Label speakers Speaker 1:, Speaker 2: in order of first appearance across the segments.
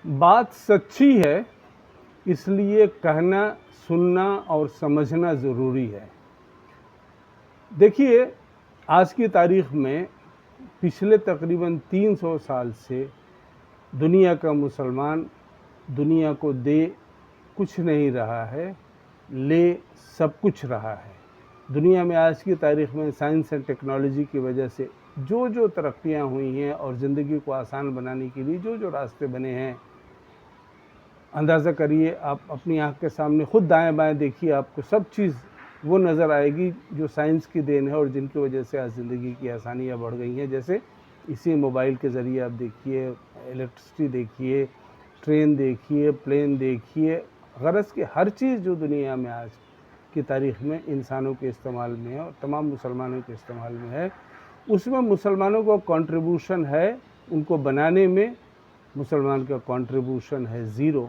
Speaker 1: بات سچی ہے، اس لیے کہنا، سننا اور سمجھنا ضروری ہے۔ دیکھیے، آج کی تاریخ میں پچھلے تقریباً 300 سال سے دنیا کا مسلمان دنیا کو دے کچھ نہیں رہا ہے، لے سب کچھ رہا ہے۔ دنیا میں آج کی تاریخ میں سائنس اینڈ ٹیکنالوجی کی وجہ سے جو ترقیاں ہوئی ہیں اور زندگی کو آسان بنانے کے لیے جو راستے بنے ہیں، اندازہ کریے، آپ اپنی آنکھ کے سامنے خود دائیں بائیں دیکھیے، آپ کو سب چیز وہ نظر آئے گی جو سائنس کی دین ہے اور جن کی وجہ سے آج زندگی کی آسانیاں بڑھ گئی ہیں۔ جیسے اسی موبائل کے ذریعے آپ دیکھیے، الیکٹرسٹی دیکھیے، ٹرین دیکھیے، پلین دیکھیے، غرض کہ ہر چیز جو دنیا میں آج کی تاریخ میں انسانوں کے استعمال میں ہے اور تمام مسلمانوں کے استعمال میں ہے، اس میں مسلمانوں کا کنٹریبیوشن ہے۔ ان کو بنانے میں مسلمان کا کنٹریبیوشن ہے زیرو۔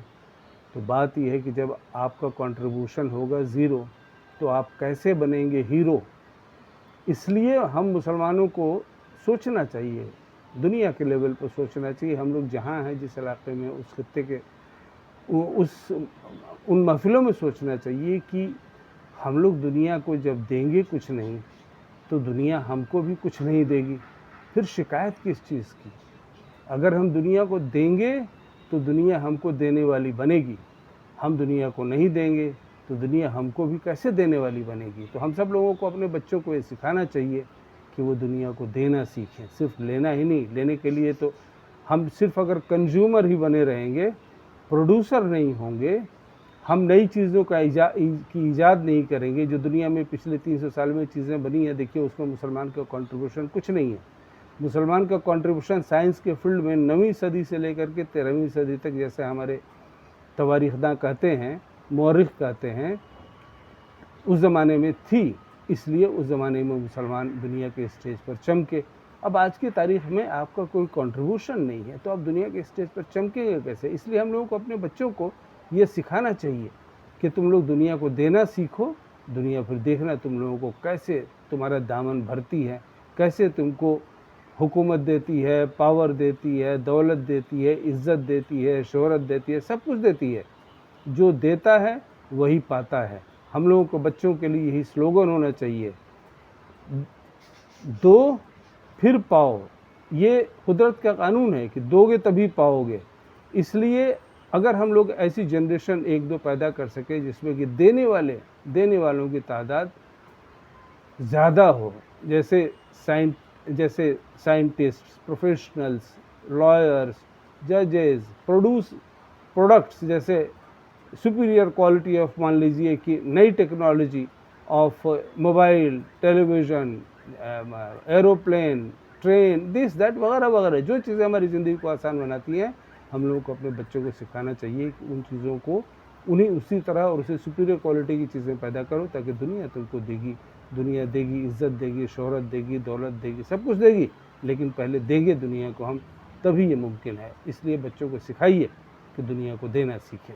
Speaker 1: تو بات یہ ہے کہ جب آپ کا کنٹریبیوشن ہوگا زیرو تو آپ کیسے بنیں گے ہیرو؟ اس لیے ہم مسلمانوں کو سوچنا چاہیے، دنیا کے لیول پر سوچنا چاہیے۔ ہم لوگ جہاں ہیں، جس علاقے میں، اس خطے کے ان محفلوں میں سوچنا چاہیے کہ ہم لوگ دنیا کو جب دیں گے کچھ نہیں تو دنیا ہم کو بھی کچھ نہیں دے گی۔ پھر شکایت کس چیز کی؟ اگر ہم دنیا کو دیں گے تو دنیا ہم کو دینے والی بنے گی، ہم دنیا کو نہیں دیں گے تو دنیا ہم کو بھی کیسے دینے والی بنے گی؟ تو ہم سب لوگوں کو اپنے بچوں کو یہ سکھانا چاہیے کہ وہ دنیا کو دینا سیکھیں، صرف لینا ہی نہیں۔ لینے کے لیے تو ہم صرف اگر کنزیومر ہی بنے رہیں گے، پروڈیوسر نہیں ہوں گے، ہم نئی چیزوں کی ایجاد نہیں کریں گے۔ جو دنیا میں پچھلے 300 سال میں چیزیں بنی ہیں، دیکھیے اس میں مسلمان کا کنٹریبیوشن کچھ نہیں ہے۔ مسلمان کا کنٹریبیوشن سائنس کے فیلڈ میں 9ویں صدی سے لے کر کے 13ویں صدی تک، جیسے ہمارے تواریخ داں کہتے ہیں، مورخ کہتے ہیں، اس زمانے میں تھی۔ اس لیے اس زمانے میں مسلمان دنیا کے اسٹیج پر چمکے۔ اب آج کی تاریخ میں آپ کا کوئی کنٹریبیوشن نہیں ہے تو آپ دنیا کے اسٹیج پر چمکیں گے کیسے؟ اس لیے ہم لوگوں کو اپنے بچوں کو یہ سکھانا چاہیے کہ تم لوگ دنیا کو دینا سیکھو، دنیا پھر دیکھنا تم لوگوں کو کیسے تمہارا دامن بھرتی ہے، کیسے تم کو حکومت دیتی ہے، پاور دیتی ہے، دولت دیتی ہے، عزت دیتی ہے، شہرت دیتی ہے، سب کچھ دیتی ہے۔ جو دیتا ہے وہی پاتا ہے۔ ہم لوگوں کو بچوں کے لیے یہی سلوگن ہونا چاہیے، دو پھر پاؤ۔ یہ قدرت کا قانون ہے کہ دو گے تبھی پاؤ گے۔ اس لیے اگر ہم لوگ ایسی جنریشن 1-2 پیدا کر سکے جس میں کہ دینے والوں کی تعداد زیادہ ہو، جیسے سائنٹسٹ، پروفیشنلز، لائرز، ججز، پروڈکٹس، جیسے سپیریئر کوالٹی آف، مان لیجئے کہ نئی technology of mobile, television, aeroplane, train, this that وغیرہ وغیرہ، جو چیزیں ہماری زندگی کو آسان بناتی ہیں، ہم لوگوں کو اپنے بچوں کو سکھانا چاہیے کہ ان چیزوں کو انہیں اسی طرح اور اسے سپیریئر کوالٹی کی چیزیں پیدا کرو، تاکہ دنیا تم کو دے گی، دنیا دے گی، عزت دے گی، شہرت دے گی، دولت دے گی، سب کچھ دے گی، لیکن پہلے دیں گے دنیا کو ہم، تبھی یہ ممکن ہے۔ اس لیے بچوں کو سکھائیے کہ دنیا کو دینا سیکھیں۔